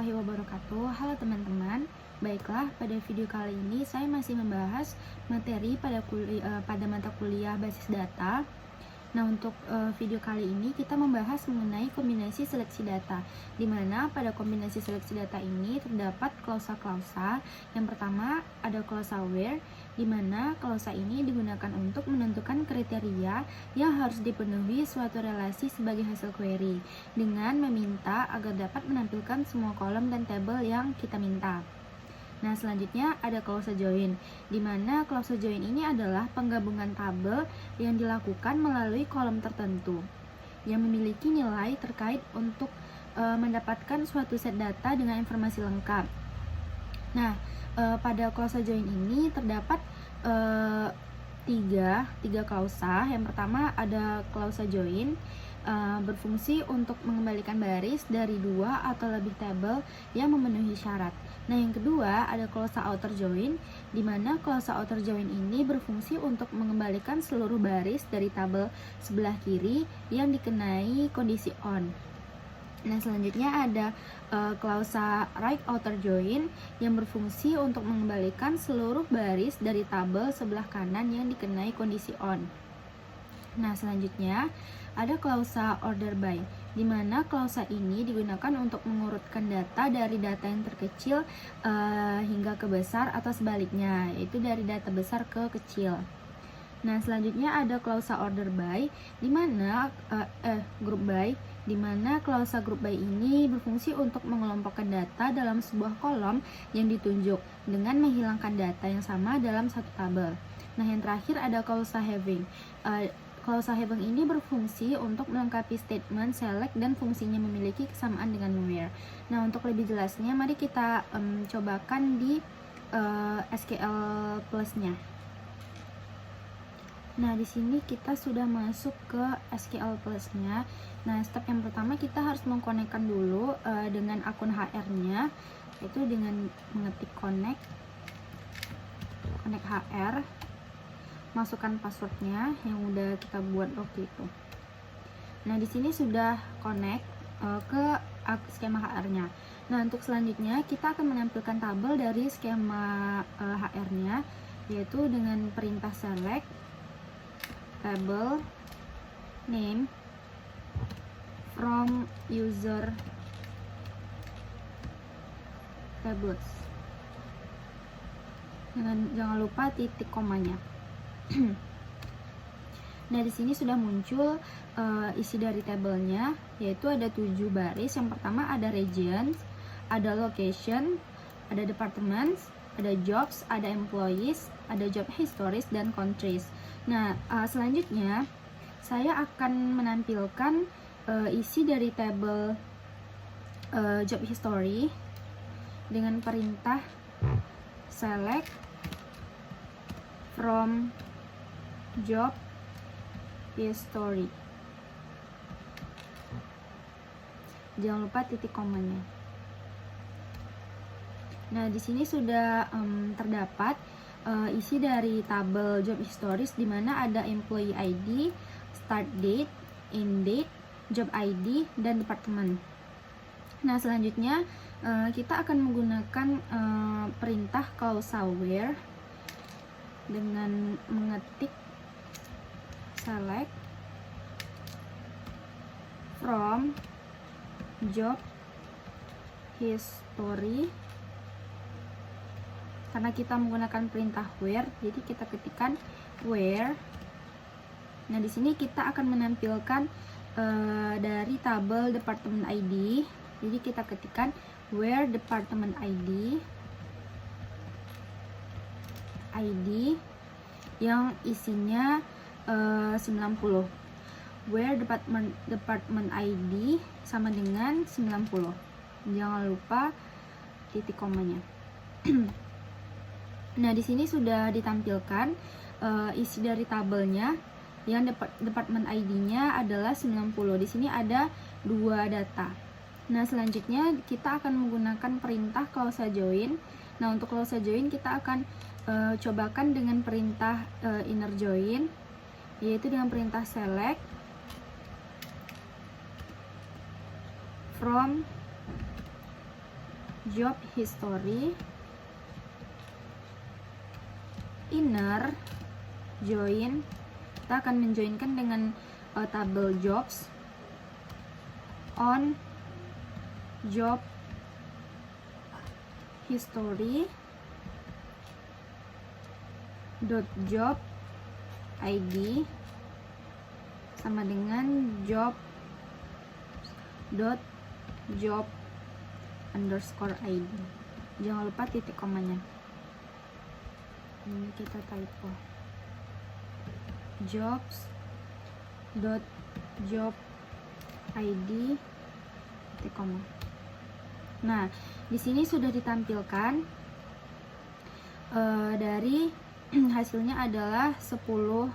warahmatullahi wabarakatuh. Halo teman-teman. Baiklah, pada video kali ini saya masih membahas materi pada mata kuliah basis data. Nah, untuk video kali ini kita membahas mengenai kombinasi seleksi data, di mana pada kombinasi seleksi data ini terdapat klausa-klausa. Yang pertama ada klausa where, di mana klausa ini digunakan untuk menentukan kriteria yang harus dipenuhi suatu relasi sebagai hasil query, dengan meminta agar dapat menampilkan semua kolom dan tabel yang kita minta. Nah, selanjutnya ada klausa join, di mana klausa join ini adalah penggabungan tabel yang dilakukan melalui kolom tertentu yang memiliki nilai terkait untuk mendapatkan suatu set data dengan informasi lengkap. Nah, pada klausa join ini terdapat tiga klausa. Yang pertama ada klausa join, berfungsi untuk mengembalikan baris dari dua atau lebih tabel yang memenuhi syarat. Nah, yang kedua ada klausa outer join, di mana klausa outer join ini berfungsi untuk mengembalikan seluruh baris dari tabel sebelah kiri yang dikenai kondisi on. Nah, selanjutnya ada klausa right outer join yang berfungsi untuk mengembalikan seluruh baris dari tabel sebelah kanan yang dikenai kondisi on. Nah, selanjutnya ada klausa order by, di mana klausa ini digunakan untuk mengurutkan data dari data yang terkecil hingga ke besar atau sebaliknya, yaitu dari data besar ke kecil. Nah, selanjutnya ada klausa order by, di mana group by, di mana klausa group by ini berfungsi untuk mengelompokkan data dalam sebuah kolom yang ditunjuk dengan menghilangkan data yang sama dalam satu tabel. Nah, yang terakhir ada klausa having. Klausa having ini berfungsi untuk melengkapi statement select dan fungsinya memiliki kesamaan dengan where. Nah, untuk lebih jelasnya mari kita cobakan di SQL Plus-nya. Nah, di sini kita sudah masuk ke SQL Plus-nya. Nah, step yang pertama kita harus mengkonekkan dulu dengan akun HR-nya, yaitu dengan mengetik connect HR, masukkan passwordnya yang udah kita buat waktu itu. Nah, di sini sudah connect ke skema HR-nya. Nah, untuk selanjutnya kita akan menampilkan tabel dari skema HR-nya, yaitu dengan perintah select table name from user tables, dengan jangan lupa titik komanya. Nah, di sini sudah muncul isi dari tabelnya, yaitu ada 7 baris. Yang pertama ada regions, ada location, ada departments, ada jobs, ada employees, ada job histories, dan countries. Nah, selanjutnya saya akan menampilkan isi dari tabel job history dengan perintah select from job history. Jangan lupa titik komanya. Nah, di sini sudah terdapat isi dari tabel job histories, di mana ada employee ID, start date, end date, job ID, dan department. Nah, selanjutnya kita akan menggunakan perintah klausa where dengan mengetik select from job history. Karena kita menggunakan perintah where, jadi kita ketikkan where. Nah, di sini kita akan menampilkan dari tabel department ID. Jadi kita ketikkan where department ID yang isinya 90. Where department ID sama dengan 90. Jangan lupa titik komanya. Nah, di sini sudah ditampilkan isi dari tabelnya, yang department ID-nya adalah 90. Di sini ada 2 data. Nah, selanjutnya kita akan menggunakan perintah klausa join. Nah, untuk klausa join kita akan cobakan dengan perintah inner join, yaitu dengan perintah select from job history, inner join, kita akan menjoinkan dengan tabel jobs, on job history dot job id sama dengan job dot job underscore id. Jangan lupa titik komanya. Ini kita typo. Jobs dot job id titik koma. Nah, di sini sudah ditampilkan dari hasilnya adalah 10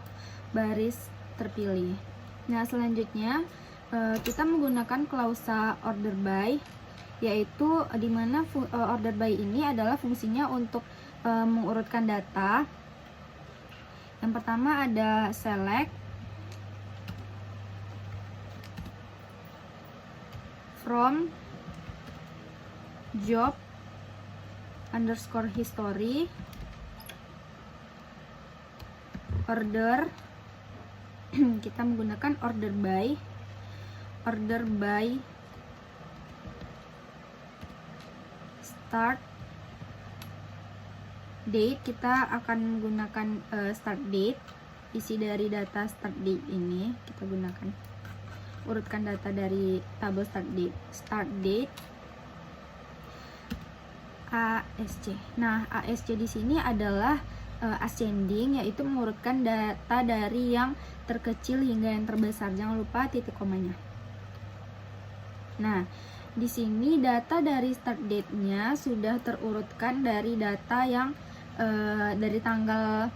baris terpilih. Nah, selanjutnya kita menggunakan klausa order by, yaitu di mana order by ini adalah fungsinya untuk mengurutkan data. Yang pertama ada select from job underscore history order. Kita menggunakan order by start date. Kita akan menggunakan start date. Isi dari data start date ini kita gunakan, urutkan data dari tabel start date ASC. Nah, ASC di sini adalah ascending, yaitu mengurutkan data dari yang terkecil hingga yang terbesar. Jangan lupa titik komanya. Nah, di sini data dari start date-nya sudah terurutkan dari data yang dari tanggal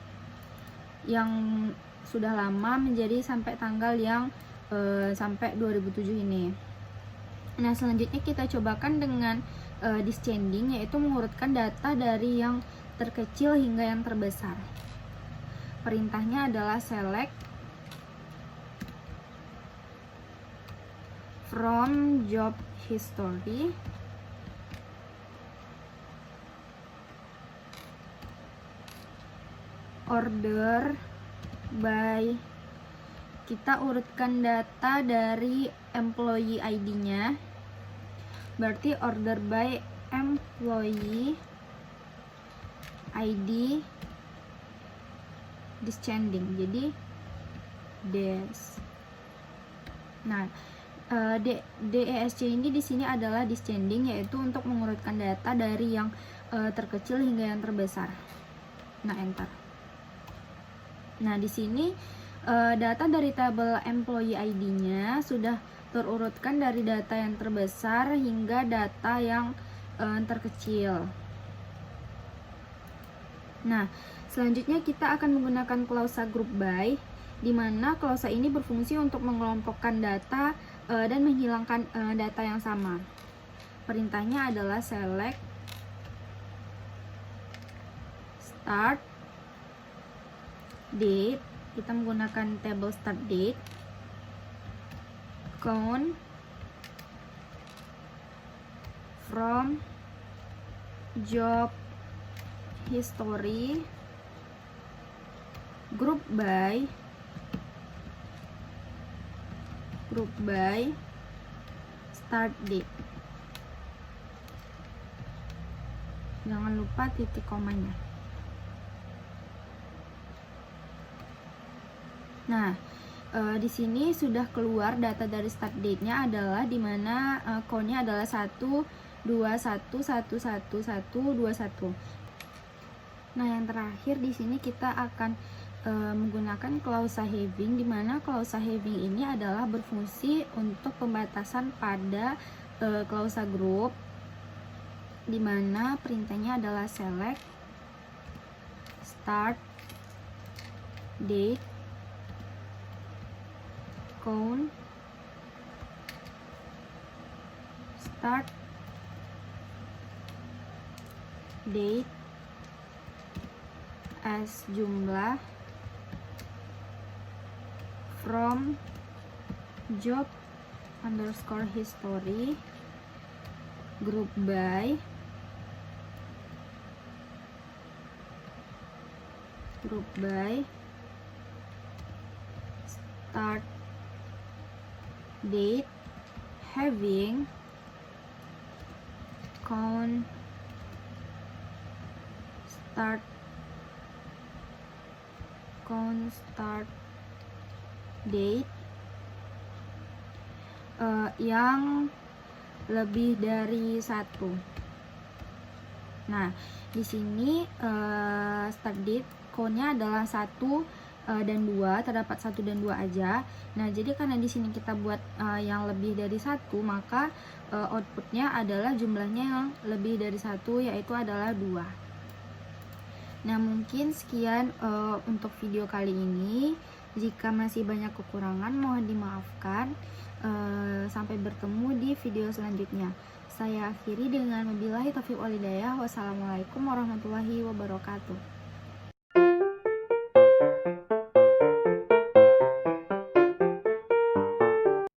yang sudah lama menjadi sampai tanggal yang sampai 2007 ini. Nah, selanjutnya kita cobakan dengan descending, yaitu mengurutkan data dari yang terkecil hingga yang terbesar. Perintahnya adalah select from job history order by, kita urutkan data dari employee ID-nya, berarti order by employee ID descending, jadi des. Nah, DESC ini di sini adalah descending, yaitu untuk mengurutkan data dari yang terkecil hingga yang terbesar. Nah, enter. Nah, di sini data dari tabel employee ID-nya sudah terurutkan dari data yang terbesar hingga data yang terkecil. Nah, selanjutnya kita akan menggunakan klausa group by, di mana klausa ini berfungsi untuk mengelompokkan data dan menghilangkan data yang sama. Perintahnya adalah select start date, kita menggunakan table start date, count from job history group by start date. Jangan lupa titik komanya. Nah, di sini sudah keluar data dari start date-nya adalah di mana count-nya adalah 121111121. Nah, yang terakhir di sini kita akan menggunakan klausa having, di mana klausa having ini adalah berfungsi untuk pembatasan pada klausa group, di mana perintahnya adalah select start date count start date as jumlah from job underscore history group by group by start date having count start date yang lebih dari 1. Nah, di sini start date count-nya adalah 1 dan 2, terdapat 1 dan 2 aja. Nah, jadi karena di sini kita buat yang lebih dari 1, maka outputnya adalah jumlahnya yang lebih dari 1, yaitu adalah 2. Nah, mungkin sekian untuk video kali ini. Jika masih banyak kekurangan, mohon dimaafkan. Sampai bertemu di video selanjutnya. Saya akhiri dengan wabillahi taufiq wal hidayah. Wassalamualaikum warahmatullahi wabarakatuh.